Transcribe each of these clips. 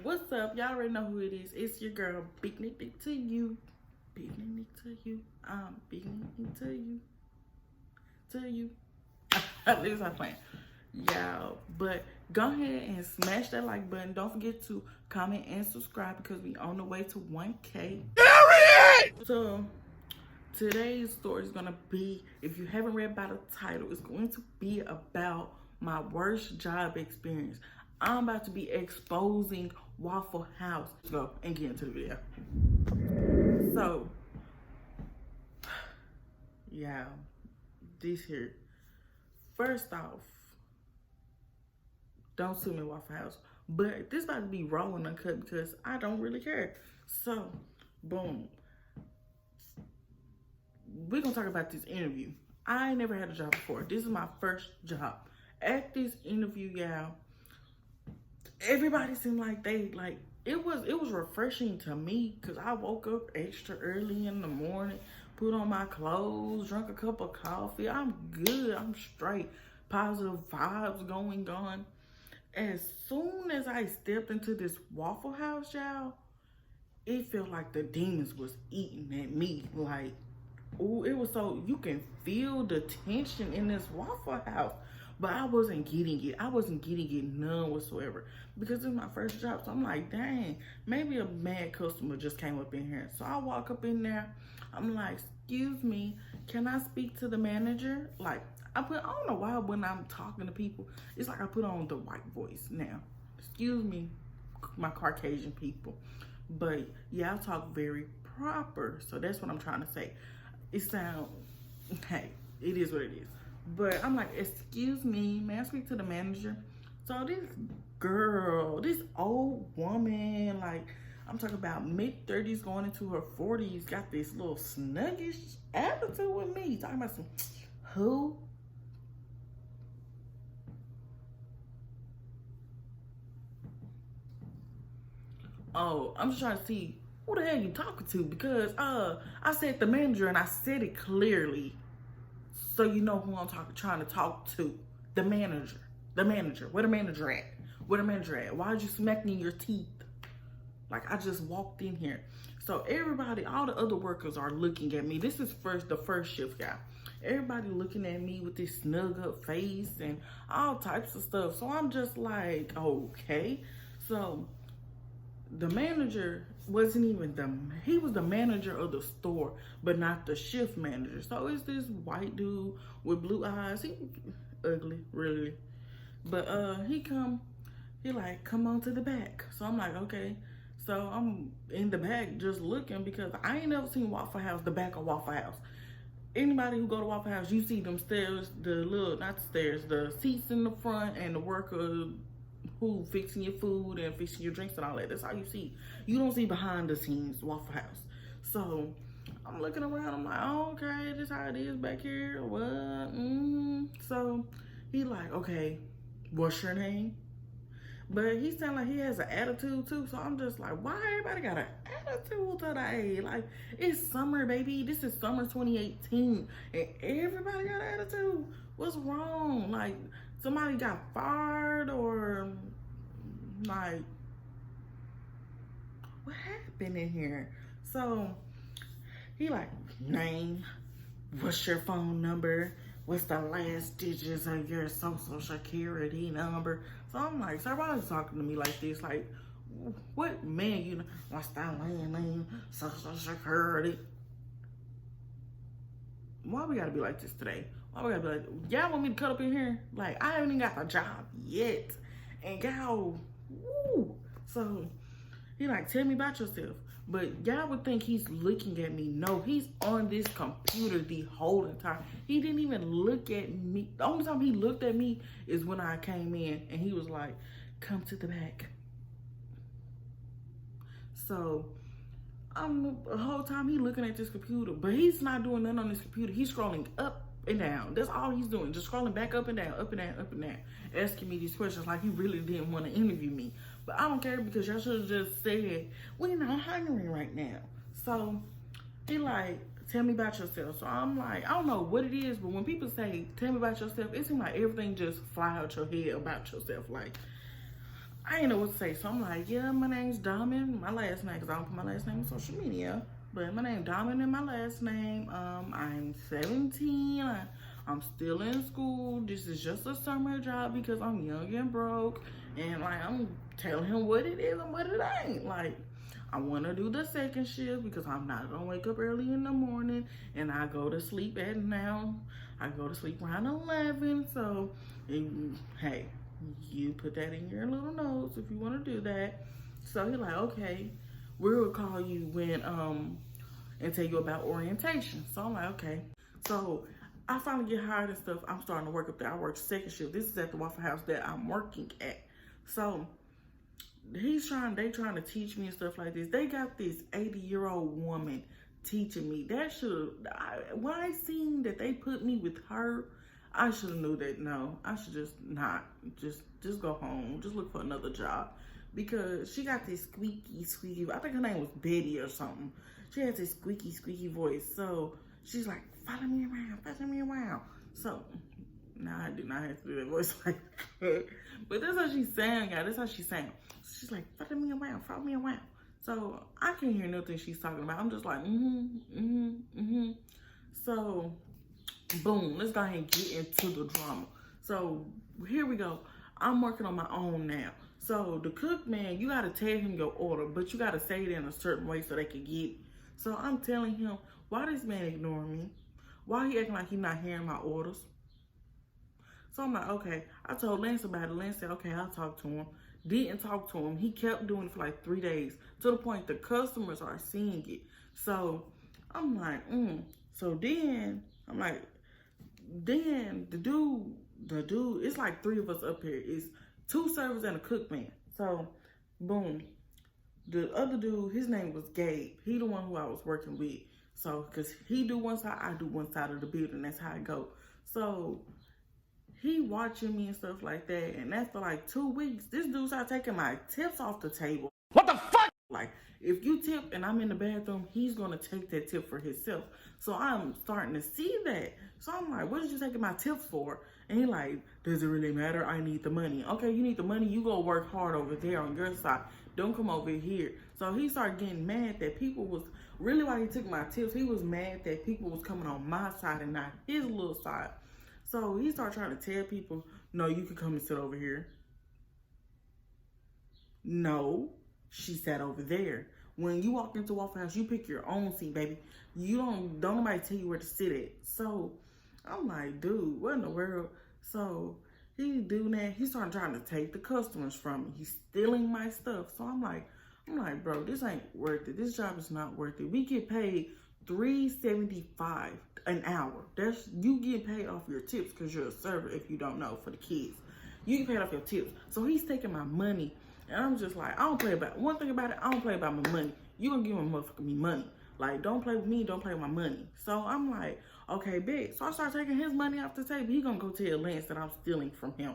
What's up? Y'all already know who it is. It's your girl, Big Nick to you. Big Nick to you. Big Nick to you. To you. At least I'm playing. Y'all, but go ahead and smash that like button. Don't forget to comment and subscribe because we on the way to 1K. So today's story is gonna be, if you haven't read by the title, it's going to be about my worst job experience. I'm about to be exposing Waffle House. Let's go and get into the video. So, yeah, this here. First off, don't sue me, Waffle House. But this about to be raw and uncut because I don't really care. So, boom. We're gonna talk about this interview. I ain't never had a job before. This is my first job. At this interview, y'all, everybody seemed like it was refreshing to me because I woke up extra early in the morning, put on my clothes, drank a cup of coffee. I'm good. I'm straight. Positive vibes going on. As soon as I stepped into this Waffle House, y'all, it felt like the demons was eating at me. Like, ooh, it was so, you can feel the tension in this Waffle House. But I wasn't getting it. I wasn't getting it none whatsoever. Because it's my first job. So I'm like, dang, maybe a mad customer just came up in here. So I walk up in there. I'm like, excuse me, can I speak to the manager? Like, I don't know why when I'm talking to people, it's like I put on the white voice now. Excuse me, my Caucasian people. But yeah, I talk very proper. So that's what I'm trying to say. It sounds, hey, it is what it is. But I'm like, excuse me, may I speak to the manager? So this girl, this old woman, like, I'm talking about mid-30s going into her 40s, got this little snuggish attitude with me. Talking about some, who? Oh, I'm just trying to see who the hell you talking to, because I said the manager and I said it clearly. So you know who I'm trying to talk to. The manager. The manager. Where the manager at? Where the manager at? Why'd you smack me in your teeth? Like, I just walked in here. So everybody, all the other workers are looking at me. This is the first shift, guy. Everybody looking at me with this snug up face and all types of stuff. So I'm just like, okay. So the manager wasn't even he was the manager of the store, but not the shift manager. So it's this white dude with blue eyes. He ugly, really. But he like, come on to the back. So I'm like, okay. So I'm in the back just looking because I ain't never seen Waffle House, the back of Waffle House. Anybody who go to Waffle House, you see them stairs, not the stairs, the seats in the front and the worker who fixing your food and fixing your drinks and all that. That's all you see. You don't see behind the scenes Waffle House. So I'm looking around. I'm like, oh, okay, this how it is back here. What? So he like, okay, what's your name? But he sound like he has an attitude too. So I'm just like, why everybody got an attitude today? Like, it's summer, baby. This is summer 2018, and everybody got an attitude. What's wrong? Like, somebody got fired, or like, what happened in here? So he like, name, what's your phone number? What's the last digits of your social security number? So I'm like, so everybody's talking to me like this, like, what man, you know, what's that land name, social security? Why we gotta be like this today? Why we gotta be like, y'all want me to cut up in here? Like, I haven't even got a job yet. And y'all, woo. So he like, tell me about yourself. But y'all would think he's looking at me. No, he's on this computer the whole time. He didn't even look at me. The only time he looked at me is when I came in and he was like, come to the back. So the whole time he looking at this computer, but he's not doing nothing on this computer. He's scrolling up and down. That's all he's doing. Just scrolling back up and down, up and down, up and down. Asking me these questions like he really didn't want to interview me. But I don't care because y'all should have just said, we're not hiring right now. So he like, tell me about yourself. So I'm like, I don't know what it is, but when people say, tell me about yourself, it seems like everything just fly out your head about yourself. Like, I ain't know what to say. So I'm like, yeah, my name's Diamond. My last name, because I don't put my last name on social media. But my name's Diamond and my last name. I'm 17. I'm still in school. This is just a summer job because I'm young and broke. And like, I'm telling him what it is and what it ain't. Like, I want to do the second shift because I'm not going to wake up early in the morning. And I go to sleep at now. I go to sleep around 11. So, hey, you put that in your little notes if you want to do that. So he's like, okay, we'll call you when and tell you about orientation. So I'm like, okay. So I finally get hired and stuff. I'm starting to work up there. I work second shift. This is at the Waffle House that I'm working at. So they trying to teach me and stuff like this. They got this 80-year-old woman teaching me. When I seen that they put me with her, I should have knew that no, I should just not, just go home, just look for another job. Because she got this squeaky, I think her name was Betty or something. She has this squeaky voice. So she's like, follow me around. So, nah, I do not have to do that voice like that. But that's how she sang, guys. That's how she sang. She's like, follow me around. So I can't hear nothing she's talking about. I'm just like, So, boom, let's go ahead and get into the drama. So here we go. I'm working on my own now. So the cook, man, you gotta tell him your order, but you gotta say it in a certain way so they can get it. So I'm telling him, why this man ignoring me? Why he acting like he not hearing my orders? So I'm like, okay. I told Lance about it. Lance said, okay, I'll talk to him. Didn't talk to him. He kept doing it for like 3 days to the point the customers are seeing it. So I'm like, So then I'm like, then the dude, it's like 3 of us up here. It's 2 servers and a cook man. So, boom. The other dude, his name was Gabe. He the one who I was working with. So, because he do one side, I do one side of the building. That's how it go. So, he watching me and stuff like that. And after like 2 weeks, this dude started taking my tips off the table. What the fuck? Like, if you tip and I'm in the bathroom, he's going to take that tip for himself. So I'm starting to see that. So I'm like, what did you taking my tips for? And he like, does it really matter? I need the money. Okay, you need the money. You go work hard over there on your side. Don't come over here. So he started getting mad that people was, really why he took my tips, he was mad that people was coming on my side and not his little side. So he started trying to tell people, no, you can come and sit over here. No. She sat over there. When you walk into Waffle House, you pick your own seat, baby. You don't nobody tell you where to sit at. So I'm like, dude, what in the world? So he doing that. He started trying to take the customers from me. He's stealing my stuff. So I'm like, bro, this ain't worth it. This job is not worth it. We get paid $3.75 an hour. That's you get paid off your tips because you're a server. If you don't know, for the kids, you get paid off your tips. So he's taking my money. And I'm just like, I don't play about, one thing about it, I don't play about my money. You gonna give me money. Like, don't play with me, don't play with my money. So I'm like, okay, bet. So I start taking his money off the table. He gonna go tell Lance that I'm stealing from him.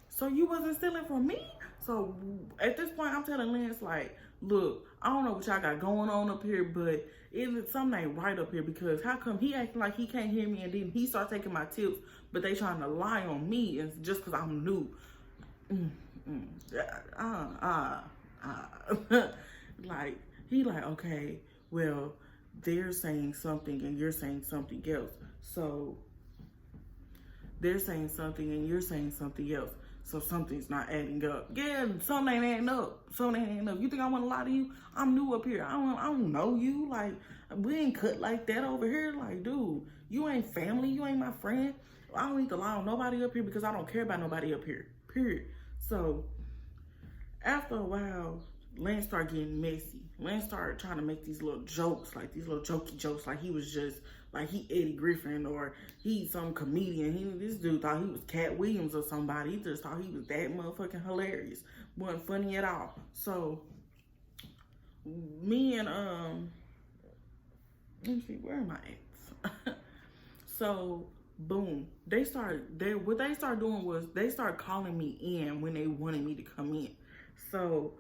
So you wasn't stealing from me? So at this point, I'm telling Lance, like, look, I don't know what y'all got going on up here, but something ain't right up here because how come he acting like he can't hear me and then he start taking my tips, but they trying to lie on me and just because I'm new. Like, he like, okay, well, they're saying something and you're saying something else. So they're saying something and you're saying something else. So something's not adding up. Yeah, something ain't adding up. You think I want to lie to you? I'm new up here. I don't know you. Like, we ain't cut like that over here. Like, dude, you ain't family. You ain't my friend. I don't need to lie on nobody up here because I don't care about nobody up here. Period. So after a while, Lance started getting messy. Lance started trying to make these little jokes, like these little jokey jokes, like he was just, like he Eddie Griffin or he some comedian. This dude thought he was Cat Williams or somebody. He just thought he was that motherfucking hilarious. Wasn't funny at all. So me and let me see, where am I at? So boom, what they started doing was they started calling me in when they wanted me to come in. So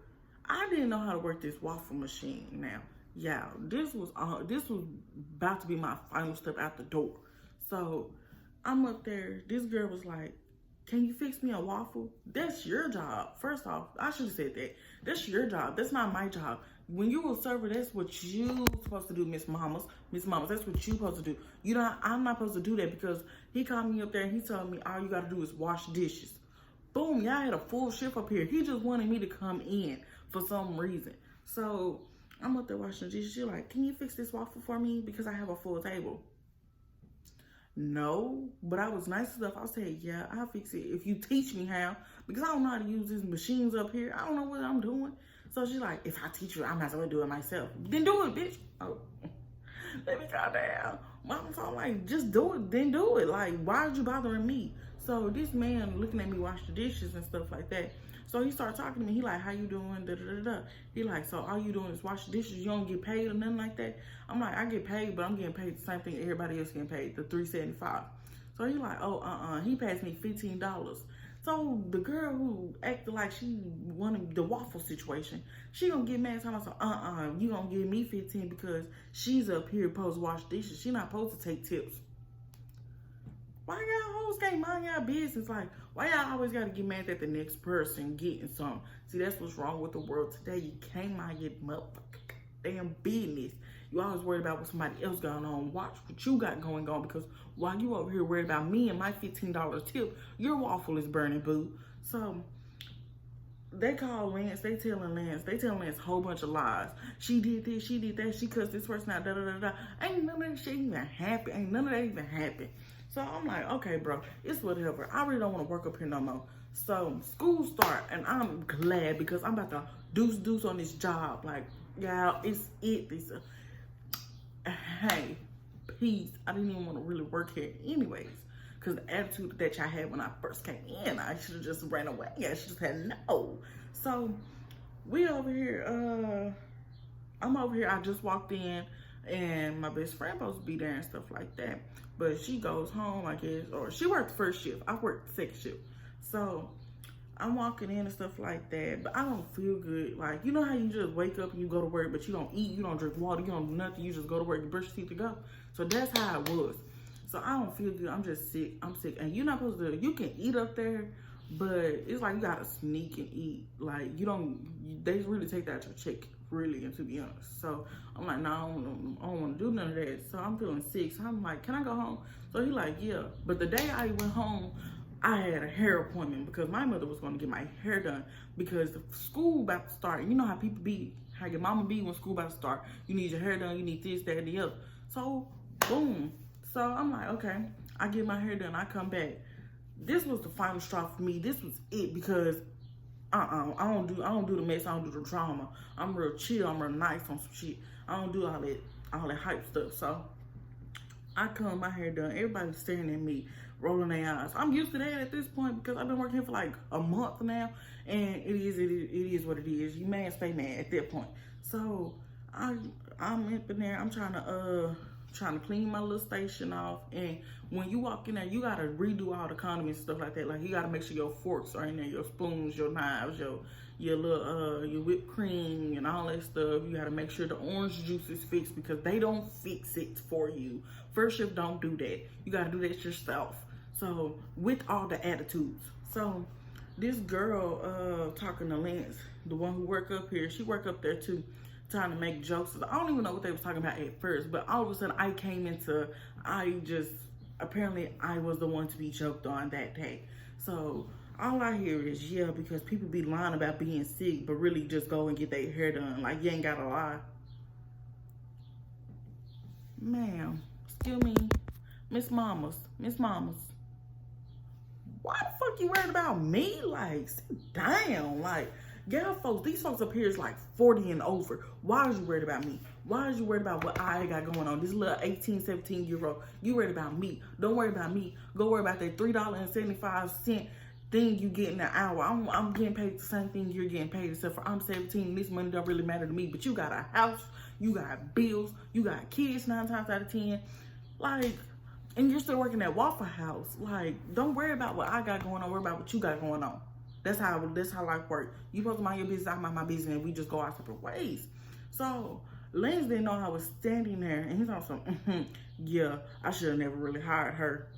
I didn't know how to work this waffle machine. Now, yeah, this was about to be my final step out the door. So I'm up there. This girl was like, can you fix me a waffle? That's your job. First off, I should have said that. That's your job. That's not my job. When you a server, that's what you supposed to do, Miss Mamas. Miss Mamas, that's what you supposed to do. You know, I'm not supposed to do that because he called me up there and he told me all you got to do is wash dishes. Boom, y'all had a full shift up here. He just wanted me to come in for some reason. So I'm up there washing dishes. She's like, can you fix this waffle for me? Because I have a full table. No, but I was nice enough. I said, yeah, I'll fix it if you teach me how, because I don't know how to use these machines up here. I don't know what I'm doing. So she's like, if I teach you, I'm not going to do it myself. Then do it, bitch. Oh, let me calm down. Mom, so I'm like, just do it, then do it. Like, why are you bothering me? So this man looking at me wash the dishes and stuff like that. So he started talking to me. He like, how you doing? Da, da, da, da. He like, so all you doing is wash the dishes. You don't get paid or nothing like that. I'm like, I get paid, but I'm getting paid the same thing everybody else getting paid, the $3.75. So he like, oh, he passed me $15. So the girl who acted like she wanted the waffle situation, she gonna get mad. So you gonna give me 15 because she's up here supposed to wash dishes. She not supposed to take tips. Why y'all hoes can't mind y'all business? Like, why y'all always gotta get mad at the next person getting some? See, that's what's wrong with the world today. You can't mind your motherfucking damn business. You always worried about what somebody else got on. Watch what you got going on, because while you over here worried about me and my $15 tip, your waffle is burning, boo. So they call Lance, they telling Lance a whole bunch of lies. She did this, she did that, she cussed this person out, da da da da. Ain't none of that shit even happen. Ain't none of that even happen. So I'm like, okay, bro, it's whatever. I really don't want to work up here no more. So school start, and I'm glad because I'm about to deuce on this job. Like, y'all, it's hey, peace. I didn't even want to really work here anyways, because the attitude that y'all had when I first came in, I should have just ran away. I should have said no. So we over here, I'm over here. I just walked in, and my best friend supposed to be there and stuff like that. But she goes home, I guess, or she worked first shift. I worked second shift. So I'm walking in and stuff like that, but I don't feel good. Like, you know how you just wake up and you go to work, but you don't eat, you don't drink water, you don't do nothing, you just go to work, you brush your teeth to go. So that's how it was. So I don't feel good. I'm just sick. I'm sick. And you're not supposed to, you can eat up there, but it's like you gotta sneak and eat. Like, they really take that out your check, really, and to be honest. So I'm like, no, I don't want to do none of that. So I'm feeling sick. So I'm like, can I go home? So he like, yeah. But the day I went home, I had a hair appointment because my mother was going to get my hair done because the school about to start. You know how people be, how your mama be when school about to start. You need your hair done, you need this, that, and the other. So, boom. So I'm like, okay, I get my hair done, I come back. This was the final straw for me. This was it because I don't do the mess, I don't do the drama. I'm real chill, I'm real nice on some shit. I don't do all that hype stuff. So I come, my hair done, everybody's staring at me, rolling their eyes. I'm used to that at this point because I've been working here for like a month now, and it is what it is. You mad, stay mad at that point. So I'm up in there, I'm trying to clean my little station off, and when you walk in there, you gotta redo all the condiments and stuff like that. Like, you gotta make sure your forks are in there, your spoons, your knives, your little your whipped cream and all that stuff. You gotta make sure the orange juice is fixed because they don't fix it for you. First shift don't do that. You gotta do that yourself. So with all the attitudes. So this girl talking to Lance, the one who work up here, she work up there too, trying to make jokes. I don't even know what they was talking about at first, but all of a sudden apparently I was the one to be joked on that day. So all I hear is, yeah, because people be lying about being sick, but really just go and get their hair done. Like, you ain't gotta lie. Ma'am, excuse me, Miss Mamas. Why the fuck you worried about me? Like, sit down. Like, y'all folks, these folks up here is like 40 and over. Why is you worried about me? Why is you worried about what I got going on? This little 18, 17-year-old. You worried about me. Don't worry about me. Go worry about that $3.75 thing you get in an hour. I'm getting paid the same thing you're getting paid, except for I'm 17 and this money don't really matter to me. But you got a house, you got bills, you got kids 9 times out of 10. Like, and you're still working at Waffle House. Like, don't worry about what I got going on. Worry about what you got going on. That's how life works. You supposed to mind your business, I mind my business, and we just go our separate ways. So Lance didn't know I was standing there, and he's also, yeah, I should have never really hired her.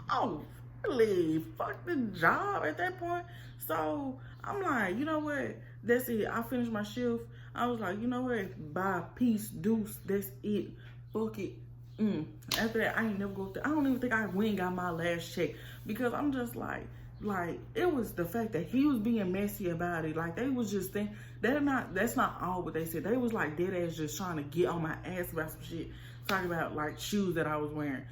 off. Really, fuck the job at that point. So I'm like, you know what? That's it. I finished my shift. I was like, you know what? Bye, peace, deuce. That's it. Fuck it. After that, I ain't never go through. I don't even think I went and got my last check because I'm just like it was the fact that he was being messy about it. Like they was just think that's not all what they said. They was like dead ass just trying to get on my ass about some shit, talking about like shoes that I was wearing.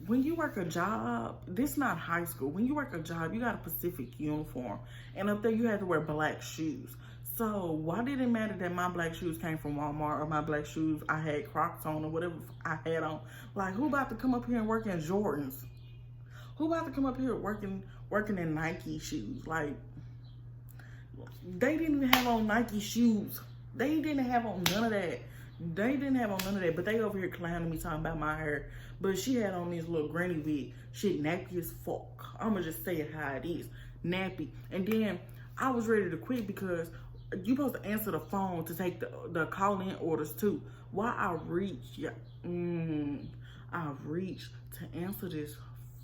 When you work a job, this not high school. When you work a job, you got a Pacific uniform, and up there you had to wear black shoes. So why did it matter that my black shoes came from Walmart or my black shoes I had Crocs on or whatever I had on? Like, who about to come up here and work in Jordans? Who about to come up here working in Nike shoes? Like, they didn't even have on Nike shoes. They didn't have on none of that. But they over here clowning me talking about my hair. But she had on this little granny wig. Shit nappy as fuck. I'ma just say it how it is. Nappy. And then I was ready to quit because you supposed to answer the phone to take the call-in orders too. While I reached, I reached to answer this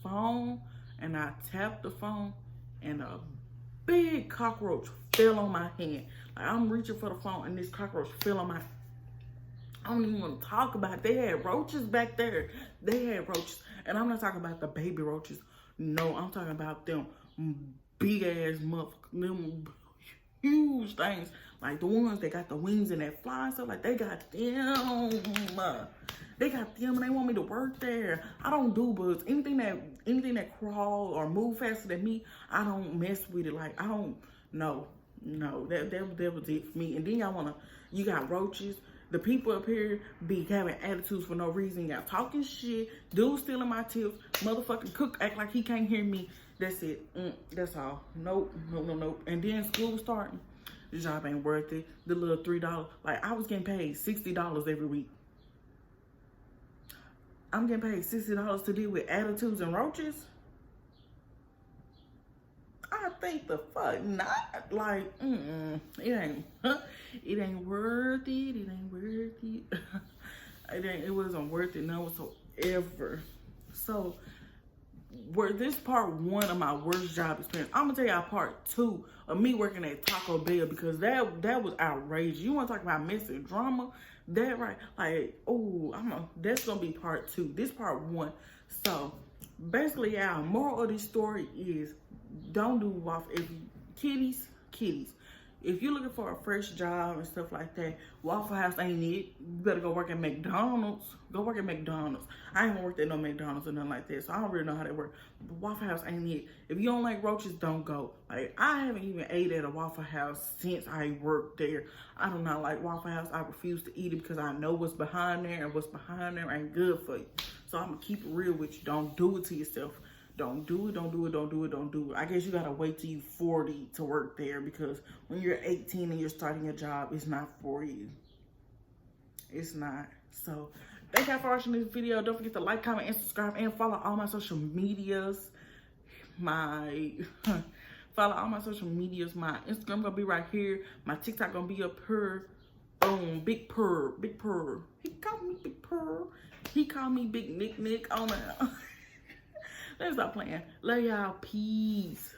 phone, and I tapped the phone, and a big cockroach fell on my hand. Like, I'm reaching for the phone, and this cockroach fell on my. I don't even want to talk about it. They had roaches back there. They had roaches, and I'm not talking about the baby roaches. No, I'm talking about them big ass them huge things, like the ones that got the wings and that fly and stuff. Like they got them. And they want me to work there. I don't do bugs. Anything that crawl or move faster than me, I don't mess with it. Like I don't. No. That was it for me. And then you got roaches. The people up here be having attitudes for no reason. Y'all talking shit. Dude stealing my tips. Motherfucking cook act like he can't hear me. That's it. That's all. Nope. And then school was starting. The job ain't worth it. The little $3. Like, I was getting paid $60 every week. I'm getting paid $60 to deal with attitudes and roaches? I think the fuck not. Like, it ain't worth it. It ain't worth it. It wasn't worth it none whatsoever. So, this part one of my worst job experience. I'm gonna tell y'all part two of me working at Taco Bell, because that was outrageous. You want to talk about messy drama? That right? Like, that's gonna be part two. This part one. So basically, y'all, moral of this story is don't do waffle. Kitties. If you're looking for a fresh job and stuff like that, Waffle House ain't it. You better go work at McDonald's. Go work at McDonald's. I ain't gonna work at no McDonald's or nothing like that, so I don't really know how they work. But Waffle House ain't it. If you don't like roaches, don't go. Like, I haven't even ate at a Waffle House since I worked there. I do not like Waffle House. I refuse to eat it because I know what's behind there, and what's behind there ain't good for you. So I'm gonna keep it real with you. Don't do it to yourself. Don't do it. I guess you gotta wait till you're 40 to work there, because when you're 18 and you're starting a job, it's not for you. It's not. So, thank y'all for watching this video. Don't forget to like, comment, and subscribe, and follow all my social medias. Follow all my social medias. My Instagram gonna be right here. My TikTok gonna be up here. Boom, Big Purr. He called me Big Purr. He called me Big Nick. Oh man. Let's stop playing. Love y'all. Peace.